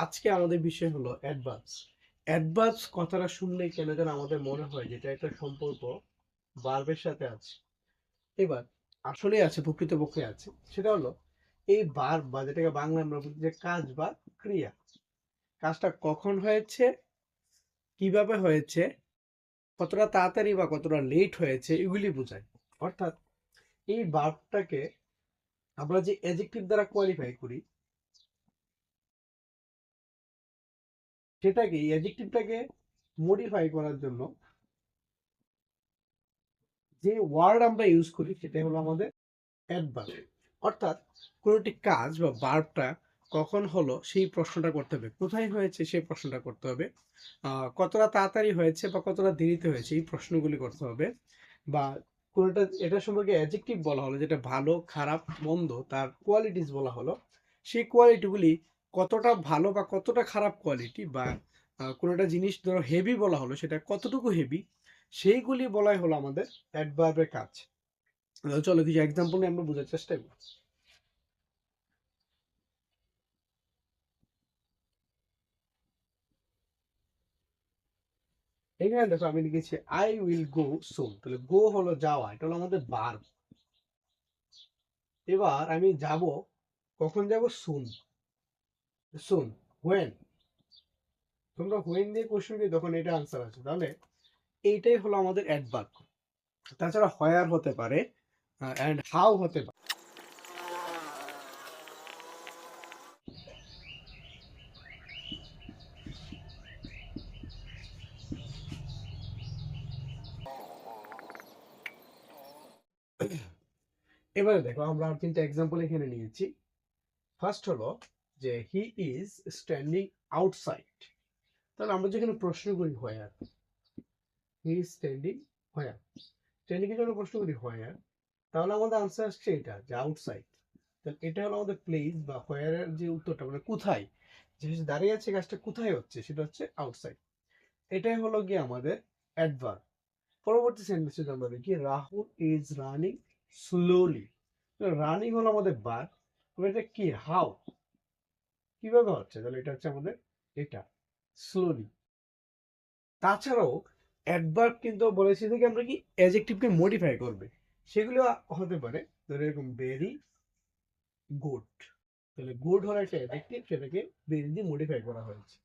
আজকে আমাদের বিষয় হলো অ্যাডভান্স। অ্যাডভান্স কথাটা শুনলেই কেন যেন আমাদের মনে হয় যেটা একটা সম্পর্ক ভার্বের সাথে আছে। এবার আসলে আছে, প্রকৃতপক্ষে আছে। সেটা হলো এই ভার্ব বা যেটাকে বাংলা আমরা বলি যে কাজ বা ক্রিয়া। কাজটা কখন হয়েছে, কিভাবে হয়েছে, কতটা তাড়াতাড়ি বা কতটা লেট হয়েছে এগুলি বোঝায়। অর্থাৎ এই ভার্বটাকে আমরা যে অ্যাডজেক্টিভ দ্বারা কোয়ালিফাই করি, সেটাকে এই অ্যাডজেক্টিভটাকে মডিফাই করার জন্য যে ওয়ার্ড আমরা ইউজ করি সেটা হলো আমাদের অ্যাডভার্ব। অর্থাৎ কোনো একটি কাজ বা ভার্বটা কখন হলো সেই প্রশ্নটা করতে হবে, কোথায় হয়েছে সেই প্রশ্নটা করতে হবে, কতটা তাড়াতাড়ি হয়েছে বা কতটা দেরিতে হয়েছে এই প্রশ্নগুলি করতে হবে। বা কোনোটা এটা সম্পর্কে অ্যাডজেক্টিভ বলা হলো, যেটা ভালো খারাপ মন্দ তার কোয়ালিটিস বলা হলো, সেই কোয়ালিটিগুলি কতটা ভালো বা কতটা খারাপ কোয়ালিটি, বা কোনো একটা জিনিস ধরো হেভি বলা হলো, সেটা কতটুকু হেভি, সেইগুলি বলাই হলো আমাদের অ্যাডভার্বের কাজ। চলো কিছু এক্সাম্পল নিয়ে আমরা বোঝার চেষ্টা করি। এখানে দেখো আমি লিখেছি আই উইল গো সুন। তাহলে গো হলো যাওয়া, এটা হলো আমাদের ভার্ব। এবার আমি যাব, কখন যাব? সুন। সুন হোয়েন, তোমরা হোয়েন দিয়ে কোশ্চেন দিয়ে তখন এটা আনসার আছে। তাহলে এইটাই হলো আমাদের অ্যাডভার্ব। তাছাড়া হোয়ার হতে পারে, অ্যান্ড হাউ হতে পারে। এবারে দেখো আমরা আর তিনটা এক্সাম্পল এখানে নিয়েছি। ফার্স্ট হলো যে হি ইজ স্ট্যান্ডিং আউটসাইড। তাহলে আমরা যেখানে প্রশ্ন করি where, he is standing where, standing এর জন্য প্রশ্ন করি হোয়ার, তাহলে আমাদের আনসার আসছে এটা যে আউটসাইড। তাহলে এটা হলো আমাদের প্লেস বা হোয়ার এর যে উত্তরটা, মানে কোথায়, যে দাঁড়িয়ে আছে কাজটা কোথায় হচ্ছে, সেটা হচ্ছে আউটসাইড। এটাই হলো গিয়ে আমাদের অ্যাডভার্ব। পরবর্তী সেন্টেন্সে আমরা দেখি Rahul is running slowly. Running হলো আমাদের ভার্ব, তবে এটা কি, হাউ, কিভাবে হচ্ছে, তাহলে এটা হচ্ছে আমাদের এটা স্লোলি। তাছাড়াও অ্যাডভার্ব কিন্তু বলেছি থেকে আমরা কি অ্যাডজেক্টিভকে মডিফাই করবে, সেগুলো হতে পারে ধরো এরকম ভেরি গুড। তাহলে গুড হলো একটা অ্যাডজেক্টিভ, সেটাকে ভেরি দিয়ে মডিফাই করা হয়েছে।